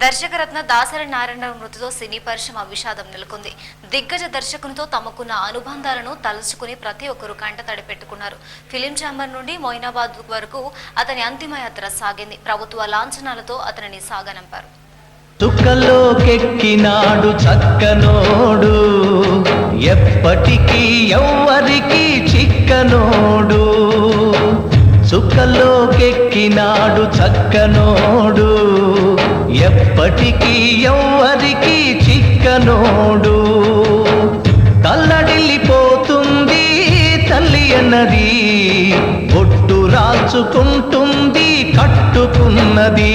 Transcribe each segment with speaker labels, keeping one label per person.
Speaker 1: దర్శకరత్న దాసరి నారాయణరావు మృతితో సినీ పరిశ్రమ విషాదం నెలకొంది. దిగ్గజ దర్శకునితో తమకున్న అనుబంధాలను తలుచుకుని ప్రతి ఒక్కరూ కంటతడి పెట్టుకున్నారు. ఫిలిం ఛాంబర్ నుండి మొయినాబాద్ వరకు అతని అంతిమయాత్ర సాగింది. ప్రభుత్వ లాంఛనాలతో అతనిని సాగనంపారు.
Speaker 2: తుకలోకెక్కినాడు చక్కనోడు, ఎప్పటికీ ఎవ్వరికి చిక్కనోడు. చుక్కలోకెక్కినాడు చక్కనోడు, ఎప్పటికీ ఎవ్వరికి చిక్కనోడు. తల్లడిల్లిపోతుంది తల్లి అన్నది, బొట్టు రాచుకుంటుంది కట్టుకున్నది.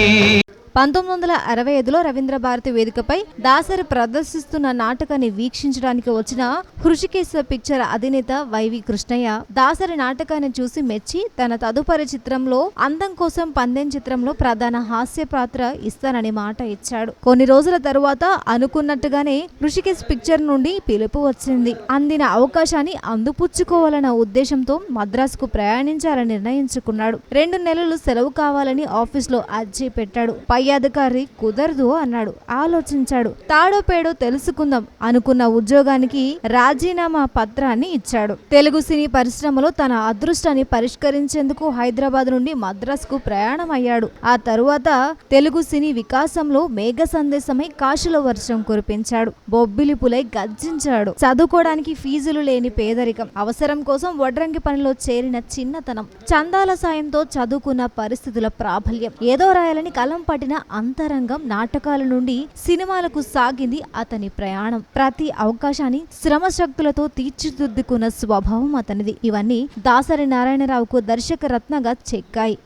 Speaker 3: 1965లో రవీంద్ర భారతి వేదికపై దాసరి ప్రదర్శిస్తున్న నాటకాన్ని వీక్షించడానికి వచ్చిన హృషికేశ పిక్చర్ అధినేత వైవి కృష్ణయ్య దాసరి నాటకాన్ని చూసి మెచ్చి తన తదుపరి చిత్రంలో అందం కోసం పందెం చిత్రంలో ప్రధాన హాస్య పాత్ర ఇస్తానని మాట ఇచ్చాడు. కొన్ని రోజుల తరువాత అనుకున్నట్టుగానే హృషికేశ్ పిక్చర్ నుండి పిలుపు వచ్చింది. అందిన అవకాశాన్ని అందిపుచ్చుకోవాలన్న ఉద్దేశంతో మద్రాసుకు ప్రయాణించాలని నిర్ణయించుకున్నాడు. 2 నెలలు సెలవు కావాలని ఆఫీస్లో అర్జీ పెట్టాడు. పై అధికారి కుదరదు అన్నాడు. ఆలోచించాడు. తాడో పేడో తెలుసుకుందాం అనుకున్న ఉద్యోగానికి రాజీనామా పత్రాన్ని ఇచ్చాడు. తెలుగు సినీ పరిశ్రమలో తన అదృష్టాన్ని పరిష్కరించేందుకు హైదరాబాద్ నుండి మద్రాసుకు ప్రయాణం అయ్యాడు. ఆ తరువాత తెలుగు సినీ వికాసంలో మేఘ సందేశమై కాశీలో వర్షం కురిపించాడు. బొబ్బిలిపులై గర్జించాడు. చదువుకోవడానికి ఫీజులు లేని పేదరికం, అవసరం కోసం వడ్రంగి పనిలో చేరిన చిన్నతనం, చందాల సాయంతో చదువుకున్న పరిస్థితుల ప్రాబల్యం, ఏదో రాయాలని కలం పట్టిన అంతరంగం, నాటకాల నుండి సినిమాలకు సాగింది అతని ప్రయాణం. ప్రతి అవకాశాన్ని శ్రమశక్తులతో తీర్చిదిద్దుకున్న స్వభావం అతనిది. ఇవన్నీ దాసరి నారాయణరావుకు దర్శక రత్నగా చెక్కాయి.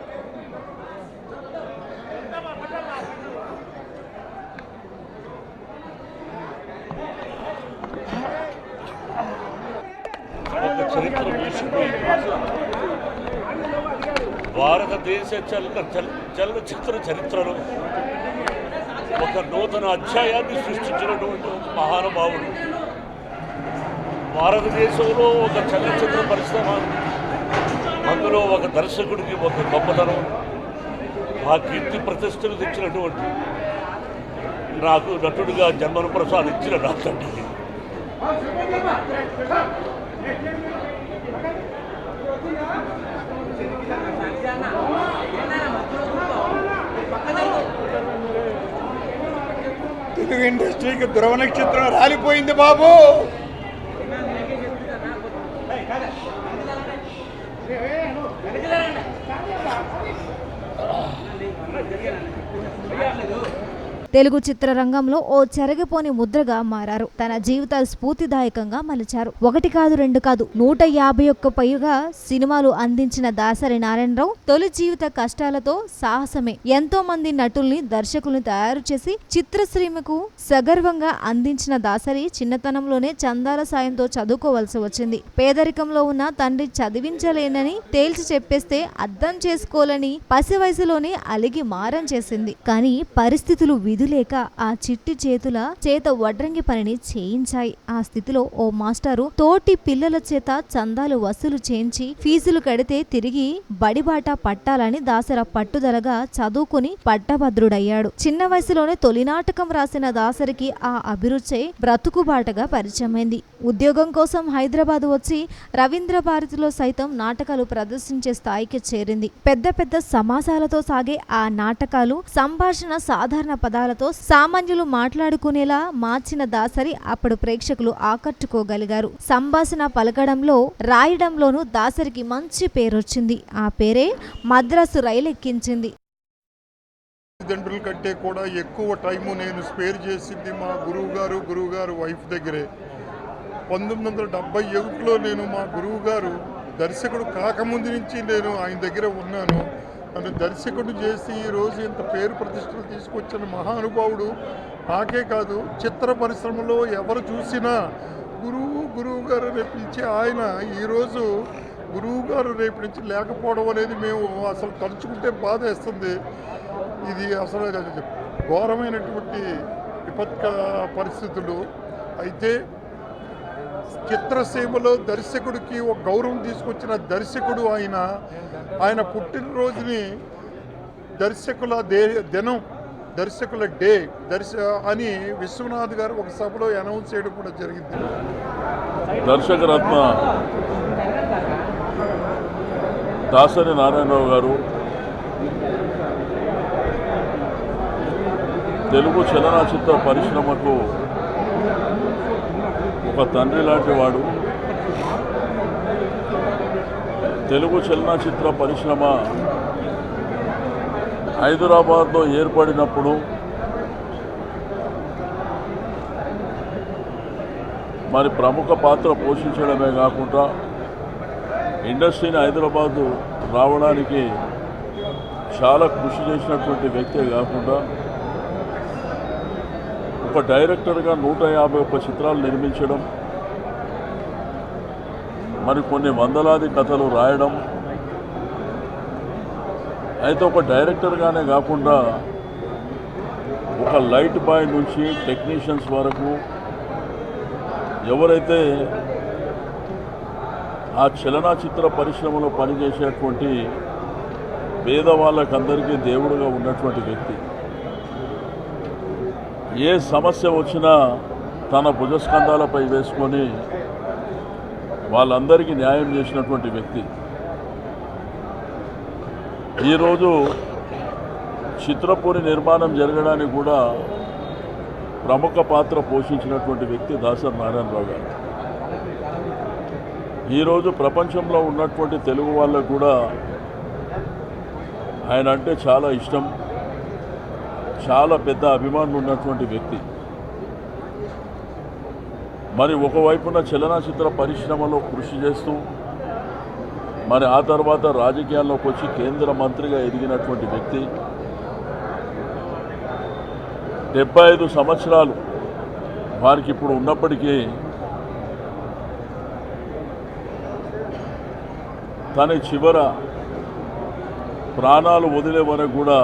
Speaker 4: భారతదేశ చలనచిత్ర చరిత్రలో ఒక నూతన అధ్యాయాన్ని సృష్టించినటువంటి మహానుభావుడు. భారతదేశంలో ఒక చలనచిత్ర పరిశ్రమ, అందులో ఒక దర్శకుడికి ఒక గొప్పతనం, ఆ కీర్తి ప్రతిష్టలు తెచ్చినటువంటి నాకు నటుడిగా జన్మను ప్రసాదించిన నా తండ్రికి
Speaker 5: తెలుగు ఇండస్ట్రీకి ధ్రువ నక్షత్రం రాలిపోయింది బాబు.
Speaker 3: తెలుగు చిత్రరంగంలో ఓ చెరగిపోని ముద్రగా మారారు. తన జీవిత స్ఫూర్తిదాయకంగా మలిచారు. 1 కాదు 2 కాదు 151 పైగా సినిమాలు అందించిన దాసరి నారాయణరావు తొలి జీవిత కష్టాలతో సాహసమే ఎంతో మంది నటుల్ని, దర్శకుల్ని తయారు చేసి చిత్రసీమకు సగర్వంగా అందించిన దాసరి చిన్నతనంలోనే చందాల సాయంతో చదువుకోవాల్సి వచ్చింది. పేదరికంలో ఉన్న తండ్రి చదివించలేనని తేల్చి చెప్పేస్తే అర్థం చేసుకోలేని పసి వయసులోనే అలిగి మారం చేసింది. కానీ పరిస్థితులు లేక ఆ చిట్టి చేత వడ్రంగి పనిని చేయించాయి. ఆ స్థితిలో ఓ మాస్టారు తోటి పిల్లల చేత చందాలు వసూలు చేయించి ఫీజులు కడితే తిరిగి బడిబాట పట్టాలని దాసర పట్టుదలగా చదువుకుని పట్టభద్రుడయ్యాడు. చిన్న వయసులోనే తొలి నాటకం రాసిన దాసరికి ఆ అభిరుచే బ్రతుకుబాటగా పరిచయమైంది. ఉద్యోగం కోసం హైదరాబాద్ వచ్చి రవీంద్ర భారతిలో సైతం నాటకాలు ప్రదర్శించే స్థాయికి చేరింది. పెద్ద పెద్ద సమాసాలతో సాగే ఆ నాటకాలు సంభాషణ సాధారణ పదాలతో సామాన్యులు మాట్లాడుకునేలా మార్చిన దాసరి అప్పుడు ప్రేక్షకులు ఆకట్టుకోగలిగారు. సంభాషణ పలకడంలో, రాయడంలోనూ దాసరికి మంచి పేరొచ్చింది. ఆ పేరే మద్రాసు రైలు ఎక్కించింది.
Speaker 5: తల్లిదండ్రుల కంటే కూడా ఎక్కువ టైము నేను స్పేర్ చేసింది మా గురువు గారు వైఫ్ దగ్గరే. 1971లో నేను మా గురువు గారు దర్శకుడు కాకముందు నుంచి నేను ఆయన దగ్గర ఉన్నాను. నన్ను దర్శకుడు చేసి ఈరోజు ఇంత పేరు ప్రతిష్టలు తీసుకొచ్చిన మహానుభావుడు. నాకే కాదు, చిత్ర పరిశ్రమలో ఎవరు చూసినా గురువు గారు అని పిలిచి ఆయన ఈరోజు గురువు గారు రేపు నుంచి లేకపోవడం అనేది మేము అసలు తలుచుకుంటే బాధ వేస్తుంది. ఇది అసలు ఘోరమైనటువంటి విపత్క పరిస్థితులు. అయితే చిత్రసీమలో దర్శకుడికి ఒక గౌరవం తీసుకొచ్చిన దర్శకుడు ఆయన పుట్టినరోజుని దర్శకుల దినం దర్శకుల డే అని విశ్వనాథ్ గారు ఒక సభలో అనౌన్స్ చేయడం కూడా జరిగింది.
Speaker 4: దర్శకరత్న దాసరి నారాయణరావు గారు తెలుగు చలనచిత్ర పరిశ్రమకు ఒక తండ్రి లాంటి వాడు. తెలుగు చలనచిత్ర పరిశ్రమ హైదరాబాద్లో ఏర్పడినప్పుడు మరి ప్రముఖ పాత్ర పోషించడమే కాకుండా ఇండస్ట్రీని హైదరాబాదు రావడానికి చాలా కృషి చేసినటువంటి వ్యక్తే కాకుండా ఒక డైరెక్టర్గా 151 చిత్రాలు నిర్మించడం, మరి కొన్ని వందలాది కథలు రాయడం, అయితే ఒక డైరెక్టర్గానే కాకుండా ఒక లైట్ బాయ్ నుంచి టెక్నీషియన్స్ వరకు ఎవరైతే ఆ చలనచిత్ర పరిశ్రమలో పనిచేసేటువంటి పేదవాళ్ళకందరికీ దేవుడుగా ఉన్నటువంటి వ్యక్తి. ఏ సమస్య వచ్చినా తన భుజస్కంధాలపై వేసుకొని వాళ్ళందరికీ న్యాయం చేసినటువంటి వ్యక్తి. ఈరోజు చిత్రపూరి నిర్మాణం జరగడానికి కూడా ప్రముఖ పాత్ర పోషించినటువంటి వ్యక్తి దాసరి నారాయణరావు గారు. ఈరోజు ప్రపంచంలో ఉన్నటువంటి తెలుగు వాళ్ళకు కూడా ఆయన అంటే చాలా ఇష్టం, చాలా పెద్ద అభిమానులు ఉన్నటువంటి వ్యక్తి. మరి ఒకవైపున చలనచిత్ర పరిశ్రమలో కృషి చేస్తూ మరి ఆ తర్వాత రాజకీయాల్లోకి వచ్చి కేంద్ర మంత్రిగా ఎదిగినటువంటి వ్యక్తి. 75 సంవత్సరాలు వారికి ఇప్పుడు ఉన్నప్పటికీ తన చివర ప్రాణాలు వదిలే వరకు కూడా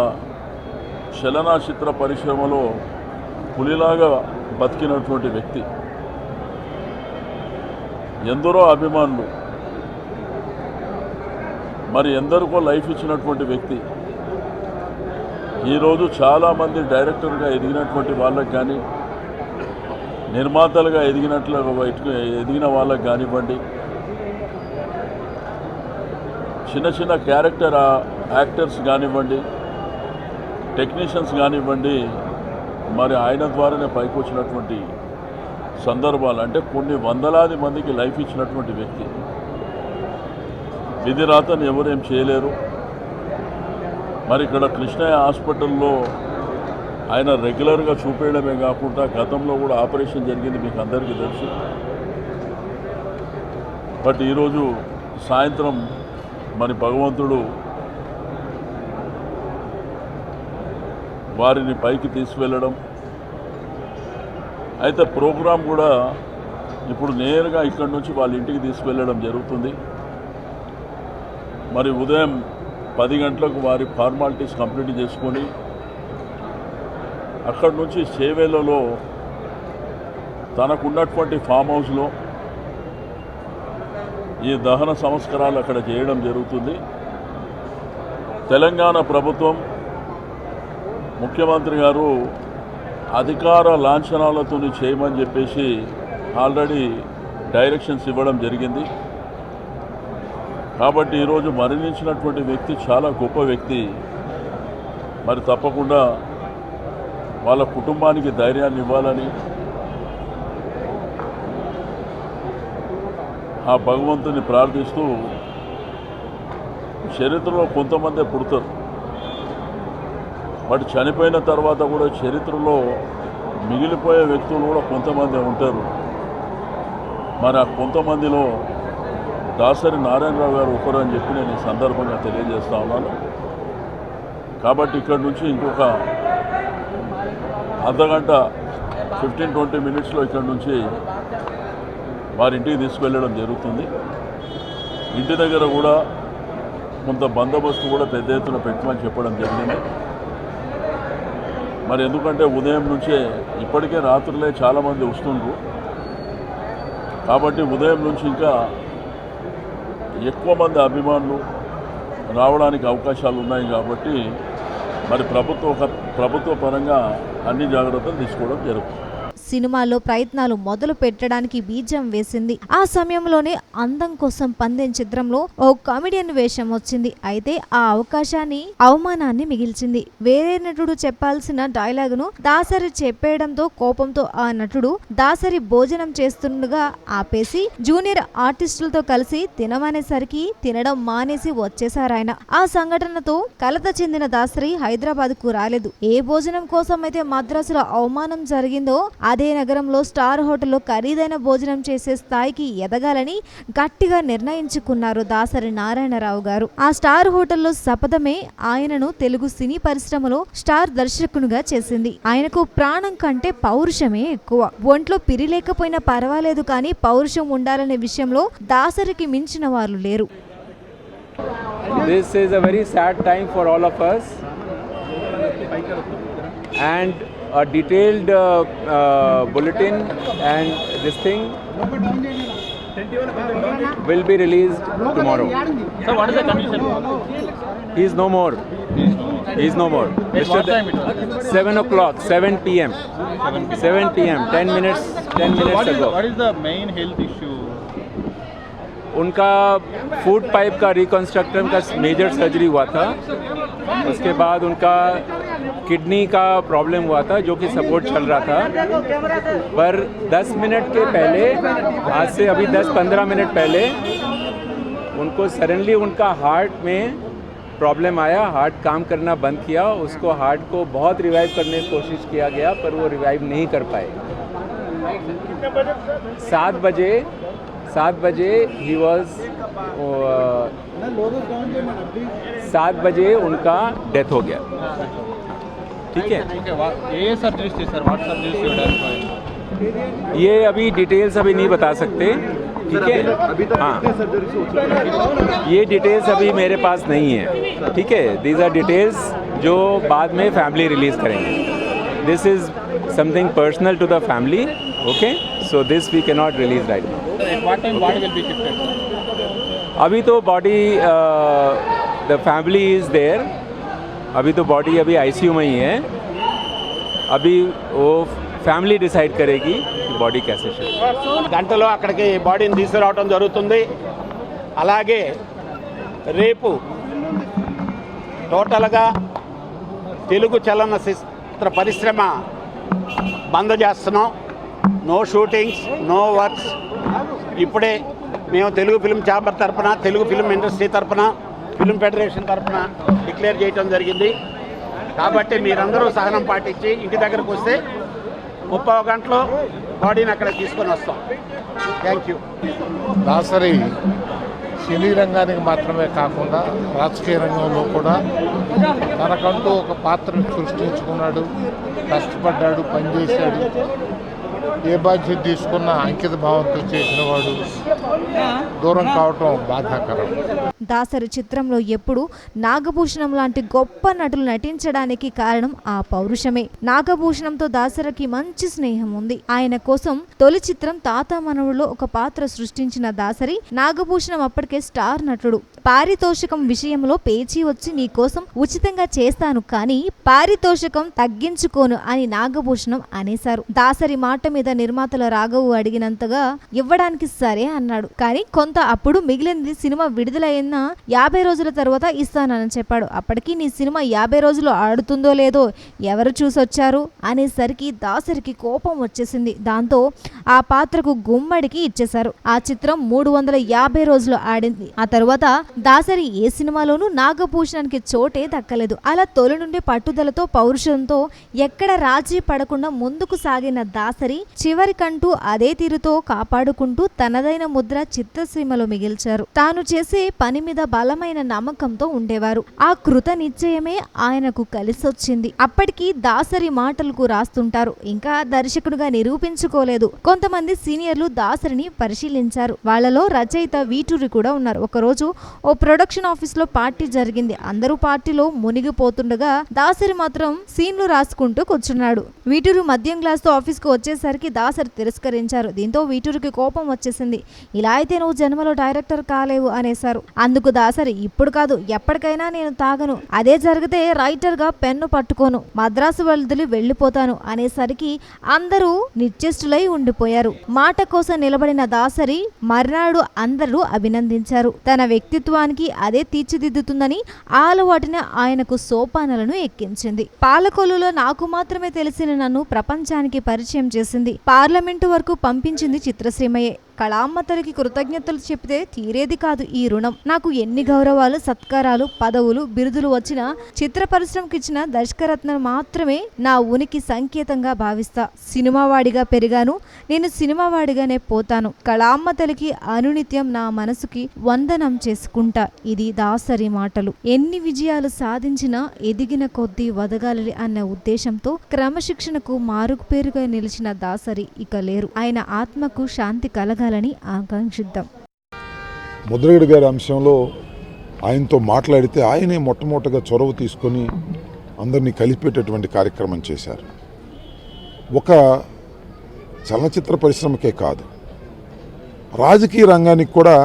Speaker 4: చలనచిత్ర పరిశ్రమలో పులిలాగా బతికినటువంటి వ్యక్తి. ఎందరో అభిమానులు, మరి ఎందరికో లైఫ్ ఇచ్చినటువంటి వ్యక్తి. ఈరోజు చాలామంది డైరెక్టర్గా ఎదిగినటువంటి వాళ్ళకి కానీ, నిర్మాతలుగా ఎదిగిన వాళ్ళకి కానివ్వండి, చిన్న చిన్న క్యారెక్టర్ యాక్టర్స్ కానివ్వండి, టెక్నీషియన్స్ కానివ్వండి, మరి ఆయన ద్వారానే పైకి వచ్చినటువంటి సందర్భాలు. అంటే కొన్ని వందలాది మందికి లైఫ్ ఇచ్చినటువంటి వ్యక్తి. విధి రాతని ఎవరేం చేయలేరు. మరి ఇక్కడ కృష్ణయ్య హాస్పిటల్లో ఆయన రెగ్యులర్గా చూపేయడమే కాకుండా గతంలో కూడా ఆపరేషన్ జరిగింది, మీకు అందరికీ తెలుసు. బట్ ఈరోజు సాయంత్రం మరి భగవంతుడు వారిని పైకి తీసుకువెళ్ళడం. అయితే ప్రోగ్రాం కూడా ఇప్పుడు నేరుగా ఇక్కడి నుంచి వాళ్ళ ఇంటికి తీసుకువెళ్ళడం జరుగుతుంది. మరి ఉదయం 10 గంటలకు వారి ఫార్మాలిటీస్ కంప్లీట్ చేసుకొని అక్కడి నుంచి చేవేలలో తనకున్నటువంటి ఫామ్ హౌస్లో ఈ దహన సంస్కారాలు అక్కడ చేయడం జరుగుతుంది. తెలంగాణ ప్రభుత్వం ముఖ్యమంత్రి గారు అధికార లాంఛనాలతో చేయమని చెప్పేసి ఆల్రెడీ డైరెక్షన్స్ ఇవ్వడం జరిగింది. కాబట్టి ఈరోజు మరణించినటువంటి వ్యక్తి చాలా గొప్ప వ్యక్తి. మరి తప్పకుండా వాళ్ళ కుటుంబానికి ధైర్యాన్ని ఇవ్వాలని ఆ భగవంతుని ప్రార్థిస్తూ, చరిత్రలో కొంతమందే పుడతారు, బట్ చనిపోయిన తర్వాత కూడా చరిత్రలో మిగిలిపోయే వ్యక్తులు కూడా కొంతమంది ఉంటారు. మరి ఆ కొంతమందిలో దాసరి నారాయణరావు గారు ఒకరు అని చెప్పి నేను ఈ సందర్భంగా తెలియజేస్తా ఉన్నాను. కాబట్టి ఇక్కడి నుంచి ఇంకొక అర్ధగంట 15-20 మినిట్స్లో ఇక్కడి నుంచి వారి ఇంటికి తీసుకువెళ్ళడం జరుగుతుంది. ఇంటి దగ్గర కూడా కొంత బందోబస్తు కూడా పెద్ద ఎత్తున పెట్టమని చెప్పడం జరిగింది. మరి ఎందుకంటే ఉదయం నుంచే ఇప్పటికే రాత్రులే చాలామంది వస్తుండ్రు, కాబట్టి ఉదయం నుంచి ఇంకా ఎక్కువ మంది అభిమానులు రావడానికి అవకాశాలు ఉన్నాయి. కాబట్టి మరి ప్రభుత్వం ఒక ప్రభుత్వ పరంగా అన్ని జాగ్రత్తలు తీసుకోవడం జరుగుతుంది.
Speaker 3: సినిమాలో ప్రయత్నాలు మొదలు పెట్టడానికి బీజం వేసింది. ఆ సమయంలోనే అందం కోసం పందెం చిత్రంలో ఓ కామెడియన్ వేషం వచ్చింది. అయితే ఆ అవకాశాన్ని అవమానాన్ని మిగిల్చింది. వేరే నటుడు చెప్పాల్సిన డైలాగును దాసరి చెప్పేయడంతో కోపంతో ఆ నటుడు దాసరి భోజనం చేస్తుండగా ఆపేసి జూనియర్ ఆర్టిస్టులతో కలిసి తినమనేసరికి తినడం మానేసి వచ్చేశారాయన. ఆ సంఘటనతో కలత చెందిన దాసరి హైదరాబాద్ కు రాలేదు. ఏ భోజనం కోసం అయితే మద్రాసులో అవమానం జరిగిందో అదే నగరంలో స్టార్ హోటల్లో ఖరీదైన భోజనం చేసే స్థాయికి ఎదగాలని గట్టిగా నిర్ణయించుకున్నారు దాసరి నారాయణరావు గారు. ఆ స్టార్ హోటల్లో శపథమే ఆయనను తెలుగు సినీ పరిశ్రమలో స్టార్ దర్శకునిగా చేసింది. ఆయనకు ప్రాణం కంటే పౌరుషమే ఎక్కువ. ఒంట్లో పిరి లేకపోయినా పర్వాలేదు, కానీ పౌరుషం ఉండాలనే విషయంలో దాసరికి మించిన వాళ్ళు లేరు.
Speaker 6: This is a very sad time for all of us, and a detailed bulletin and this thing will be released tomorrow.
Speaker 7: So what is the condition?
Speaker 6: He is no more. He is no more.
Speaker 7: At what time it was?
Speaker 6: 7 o'clock, 7 p.m. 7 p.m. 10 minutes ago.
Speaker 7: What is the main health issue?
Speaker 6: उनका food pipe का reconstruction का major surgery हुआ था. उसके बाद उनका kidney का problem हुआ था, जो कि सपोर्ट चल रहा था. पर 10 मिनट के पहले, आज से अभी 10-15 मिनट पहले, उनको सडनली उनका हार्ट में प्रॉब्लम आया. हार्ट काम करना बंद किया. उसको हार्ट को बहुत रिवाइव करने की कोशिश किया गया, पर वो रिवाइव नहीं कर पाए. 7 बजे ही वॉज 7 बजे उनका डेथ हो गया. ठीक है.
Speaker 7: ये surgery sir, what surgery you done for?
Speaker 6: ये अभी डिटेल्स अभी नहीं बता सकते. ठीक है. हाँ, ये डिटेल्स अभी मेरे पास नहीं है. ठीक है. दीज आर डिटेल्स जो बाद में फैमिली रिलीज करेंगे. This is something personal to the family. Okay. So this we can not release right now.
Speaker 7: At what time body will be shifted?
Speaker 6: अभी तो body the family is there. अभी तो body अभी ICU में ही है. अभी वो ఫ్యామిలీ డిసైడ్ కరేగి బాడీ कैसे शिफ्ट.
Speaker 8: గంటలో అక్కడికి బాడీని తీసుకురావడం జరుగుతుంది. అలాగే రేపు టోటల్గా తెలుగు చలనచిత్ర పరిశ్రమ బంద్ చేస్తున్నాం. No shootings, no works. ఇప్పుడే మేము తెలుగు ఫిల్మ్ ఛాంబర్ తరఫున, తెలుగు ఫిల్మ్ ఇండస్ట్రీ తరఫున, ఫిల్మ్ ఫెడరేషన్ తరఫున డిక్లేర్ చేయడం జరిగింది. కాబట్టి మీరందరూ సహనం పాటించి ఇంటి దగ్గరకు వస్తే 30 గంటలో బాడీని అక్కడ తీసుకొని వస్తాం. Thank you.
Speaker 5: దాసరి సినీ రంగానికి మాత్రమే కాకుండా రాజకీయ రంగంలో కూడా తనకంటూ ఒక పాత్రను సృష్టించుకున్నాడు. కష్టపడ్డాడు, పనిచేశాడు. ఏ బాధ్యత తీసుకున్నా అంకిత భావంతో చేసిన వాడు దూరం కావటం బాధాకరం.
Speaker 3: దాసరి చిత్రంలో ఎప్పుడు నాగభూషణం లాంటి గొప్ప నటులు నటించడానికి కారణం ఆ పౌరుషమే. నాగభూషణంతో దాసరికి మంచి స్నేహం ఉంది. ఆయన కోసం తొలి చిత్రం తాత మనవులో ఒక పాత్ర సృష్టించిన దాసరి నాగభూషణం అప్పటికే స్టార్ నటుడు. పారితోషికం విషయంలో పేచీ వచ్చి నీ కోసం ఉచితంగా చేస్తాను, కానీ పారితోషికం తగ్గించుకోను అని నాగభూషణం అనేశారు. దాసరి మాట మీద నిర్మాతల రాఘవు అడిగినంతగా ఇవ్వడానికి సరే అన్నాడు. కానీ కొంత అప్పుడు మిగిలింది సినిమా విడుదలైన 50 రోజుల తర్వాత ఇస్తానని చెప్పాడు. అప్పటికి నీ సినిమా 50 రోజులు ఆడుతుందో లేదో ఎవరు చూసొచ్చారు అనేసరికి దాసరికి కోపం వచ్చేసింది. దాంతో ఆ పాత్రకు గుమ్మడికి ఇచ్చేశారు. ఆ చిత్రం 350 రోజులు ఆడింది. ఆ తర్వాత దాసరి ఏ సినిమాలోనూ నాగభూషణానికి చోటే దక్కలేదు. అలా తొలి నుండి పట్టుదలతో, పౌరుషంతో ఎక్కడ రాజీ పడకుండా ముందుకు సాగిన దాసరి చివరికంటూ అదే తీరుతో కాపాడుకుంటూ తనదైన ముద్ర చిత్రసీమలో మిగిల్చారు. తాను చేసే పని మీద బలమైన నమ్మకంతో ఉండేవారు. ఆ కృత నిశ్చయమే ఆయనకు కలిసొచ్చింది. అప్పటికి దాసరి మాటలకు రాస్తుంటారు. ఇంకా దర్శకుడుగా నిరూపించుకోలేదు. కొంతమంది సీనియర్లు దాసరిని పరిశీలించారు. వాళ్లలో రచయిత వీటూరి కూడా కూడా ఉన్నారు. ఒకరోజు ఓ ప్రొడక్షన్ ఆఫీస్లో పార్టీ జరిగింది. అందరూ పార్టీలో మునిగిపోతుండగా దాసరి మాత్రం సీన్లు రాసుకుంటూ కూర్చున్నాడు. వీటూరు మద్యం గ్లాస్తో ఆఫీస్కి వచ్చేసరికి దాసరి తిరస్కరించారు. దీంతో వీటూరుకి కోపం వచ్చేసింది. ఇలా అయితే నువ్వు జన్మలో డైరెక్టర్ కాలేవు అనేశారు. అందుకు దాసరి, ఇప్పుడు కాదు ఎప్పటికైనా నేను తాగను, అదే జరిగితే రైటర్గా పెన్ను పట్టుకోను, మద్రాసు వదిలి వెళ్ళిపోతాను అనేసరికి అందరూ నిశ్చేష్టులై ఉండిపోయారు. మాట కోసం నిలబడిన దాసరి మర్నాడు అందరూ అభినందించారు. తన వ్యక్తిత్వానికి అదే తీర్చిదిద్దుతుందని ఆ అలవాటున ఆయనకు సోపానాలను ఎక్కించింది. పాలకొల్లులో నాకు మాత్రమే తెలిసిన నన్ను ప్రపంచానికి పరిచయం చేసింది. పార్లమెంటు వరకు పంపించింది చిత్రసీమయే. కళామ్మ తల్లికి కృతజ్ఞతలు చెప్తే తీరేది కాదు ఈ రుణం. నాకు ఎన్ని గౌరవాలు, సత్కారాలు, పదవులు, బిరుదులు వచ్చినా చిత్ర పరిశ్రమకి ఇచ్చిన దర్శకరత్నం మాత్రమే నా ఉనికి సంకేతంగా భావిస్తా. సినిమావాడిగా పెరిగాను, నేను సినిమావాడిగానే పోతాను. కళామ్మ తల్లికి అనునిత్యం నా మనసుకి వందనం చేసుకుంటా. ఇది దాసరి మాటలు. ఎన్ని విజయాలు సాధించినా ఎదిగిన కొద్దీ వదగాలి అన్న ఉద్దేశంతో క్రమశిక్షణకు మారుపేరుగా నిలిచిన దాసరి ఇక లేరు. ఆయన ఆత్మకు శాంతి కలగాలని ఆకాంక్షిద్దాం.
Speaker 9: ముద్రగడ గారి అంశంలో ఆయనతో మాట్లాడితే ఆయనే మొట్టమొదటిగా చొరవ తీసుకొని అందరినీ కలిపేటటువంటి కార్యక్రమం చేశారు. ఒక చలనచిత్ర పరిశ్రమకే కాదు, రాజకీయ రంగానికి కూడా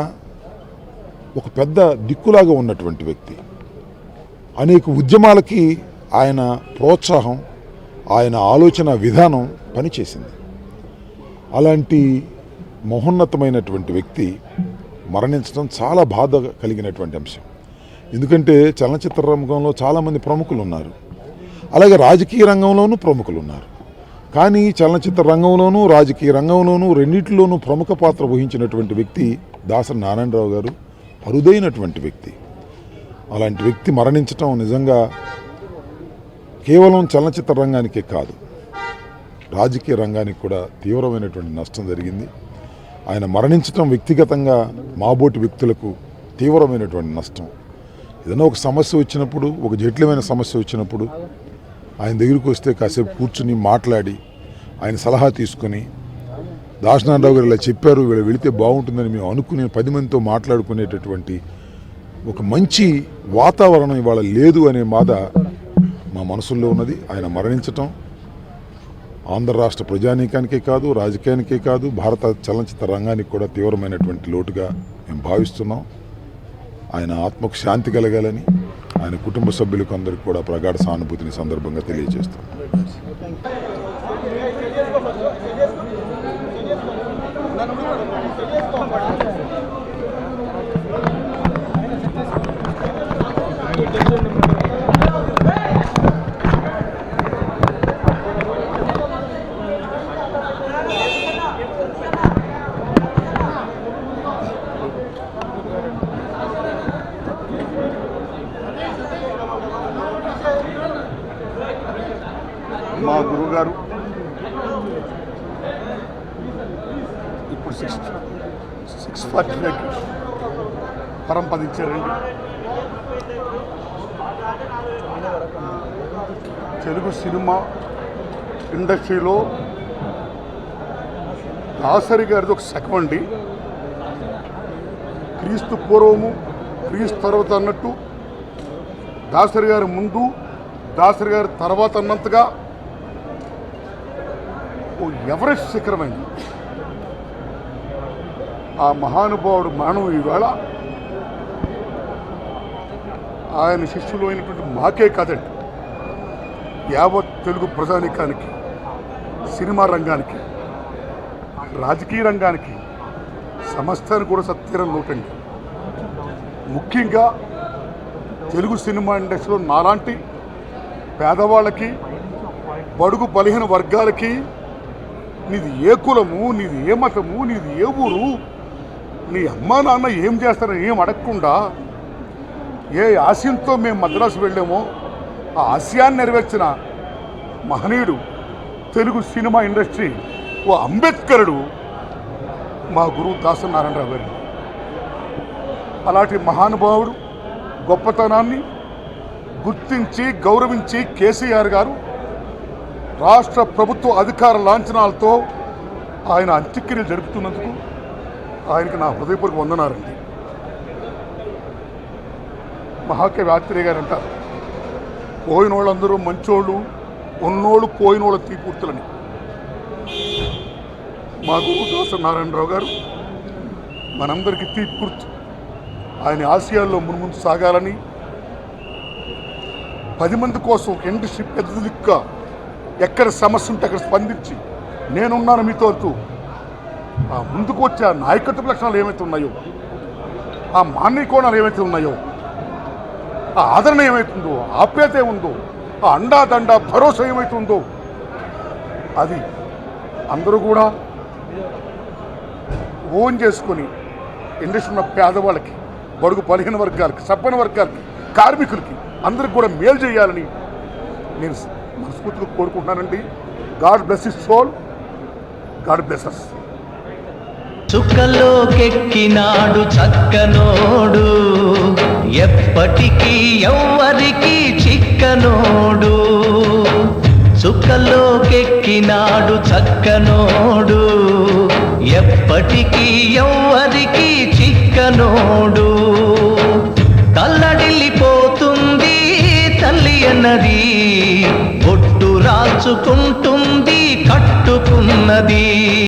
Speaker 9: ఒక పెద్ద దిక్కులాగా ఉన్నటువంటి వ్యక్తి. అనేక ఉద్యమాలకి ఆయన ప్రోత్సాహం, ఆయన ఆలోచన విధానం పనిచేసింది. అలాంటి మహోన్నతమైనటువంటి వ్యక్తి మరణించడం చాలా బాధ కలిగినటువంటి అంశం. ఎందుకంటే చలనచిత్ర రంగంలో చాలామంది ప్రముఖులు ఉన్నారు, అలాగే రాజకీయ రంగంలోనూ ప్రముఖులు ఉన్నారు. కానీ చలనచిత్ర రంగంలోనూ రాజకీయ రంగంలోనూ రెండింటిలోనూ ప్రముఖ పాత్ర వహించినటువంటి వ్యక్తి దాసరి నారాయణరావు గారు. అరుదైనటువంటి వ్యక్తి. అలాంటి వ్యక్తి మరణించటం నిజంగా కేవలం చలనచిత్ర రంగానికే కాదు, రాజకీయ రంగానికి కూడా తీవ్రమైనటువంటి నష్టం జరిగింది. ఆయన మరణించటం వ్యక్తిగతంగా మాబోటి వ్యక్తులకు తీవ్రమైనటువంటి నష్టం. ఏదైనా ఒక సమస్య వచ్చినప్పుడు, ఒక జటిలమైన సమస్య వచ్చినప్పుడు ఆయన దగ్గరికి వస్తే కాసేపు కూర్చుని మాట్లాడి ఆయన సలహా తీసుకొని, దాసనారాయణరావు గారు ఇలా చెప్పారు, వీళ్ళు వెళితే బాగుంటుందని మేము అనుకునే 10 మందితో మాట్లాడుకునేటటువంటి ఒక మంచి వాతావరణం ఇవాళ లేదు అనే బాధ మా మనసుల్లో ఉన్నది. ఆయన మరణించటం ఆంధ్ర రాష్ట్ర ప్రజానీకానికే కాదు, రాజకీయానికే కాదు, భారత చలనచిత్ర రంగానికి కూడా తీవ్రమైనటువంటి లోటుగా మేము భావిస్తున్నాం. ఆయన ఆత్మకు శాంతి కలగాలని ఆయన కుటుంబ సభ్యులకు అందరికీ కూడా ప్రగాఢ సానుభూతిని సందర్భంగా తెలియజేస్తున్నాం.
Speaker 5: మా గురువుగారు ఇప్పుడు 6:45కి పరంపదించారండి. తెలుగు సినిమా ఇండస్ట్రీలో దాసరి గారిది ఒక శకం అండి. క్రీస్తు పూర్వము క్రీస్తు తర్వాత అన్నట్టు దాసరి గారి ముందు, దాసరి గారి తర్వాత అన్నంతగా ఓ ఎవరెస్ట్ శిఖరమైంది. ఆ మహానుభావుడు మానవు ఈవేళ ఆయన శిష్యులు అయినటువంటి మాకే కాదండి, యావత్ తెలుగు ప్రజానీకానికి, సినిమా రంగానికి, రాజకీయ రంగానికి, సమస్తానికి కూడా సత్యరం లోటండి. ముఖ్యంగా తెలుగు సినిమా ఇండస్ట్రీలో నాలాంటి పేదవాళ్ళకి, బడుగు బలహీన వర్గాలకి నీది ఏ కులము, నీది ఏ మతము, నీది ఏ ఊరు, నీ అమ్మా నాన్న ఏం చేస్తారని ఏం అడగకుండా ఏ ఆశయంతో మేము మద్రాసు వెళ్ళామో ఆ ఆశయాన్ని నెరవేర్చిన మహనీయుడు తెలుగు సినిమా ఇండస్ట్రీ ఓ అంబేద్కరుడు మా గురువు దాసరి నారాయణరావు గారు. అలాంటి మహానుభావుడు గొప్పతనాన్ని గుర్తించి గౌరవించి కేసీఆర్ గారు రాష్ట్ర ప్రభుత్వ అధికార లాంఛనాలతో ఆయన అంత్యక్రియలు జరుపుతున్నందుకు ఆయనకి నా హృదయపూర్వక వందనాలండి. మహాకవి ఆత్రేయ గారు అంటారు, పోయినోళ్ళందరూ మంచోళ్ళు, ఉన్నోళ్ళు పోయినోళ్ళ తీపూర్తులని. మా గురువు దాసరి నారాయణరావు గారు మనందరికీ తీపూర్తి. ఆయన ఆశయాల్లో మున్ముందు సాగాలని, 10 మంది కోసం ఇండస్ట్రీ పెద్ద దిక్కుగా ఎక్కడ సమస్య ఉంటే అక్కడ స్పందించి నేనున్నాను మీతో అంటూ ఆ ముందుకు వచ్చే ఆ నాయకత్వ లక్షణాలు ఏమైతే ఉన్నాయో, ఆ మానవీయ కోణాలు ఏమైతే ఉన్నాయో, ఆ ఆదరణ ఏమైతుందో, ఆప్యాయత ఏముందో, ఆ అండాదండ భరోసా ఏమైతే ఉందో, అది అందరూ కూడా ఓన్ చేసుకొని ఇండస్ట్రీ ఉన్న పేదవాళ్ళకి, బడుగు బలహీన వర్గాలకి, సబ్బన వర్గాలకి, కార్మికులకి అందరికి కూడా మేలు చేయాలని నేను మనస్ఫూర్తిగా కోరుకుంటున్నానండి. God bless his soul, God bless us.
Speaker 2: చుక్కలోకెక్కినాడు చక్కనోడు, ఎప్పటికీ ఎవ్వరికి చిక్కనోడు. చుక్కలోకెక్కినాడు చక్కనోడు, ఎప్పటికీ ఎవ్వరికి చిక్కనోడు. తల్లడిల్లిపోతుంది తల్లి అన్నది, బొట్టు రాచుకుంటుంది కట్టుకున్నది.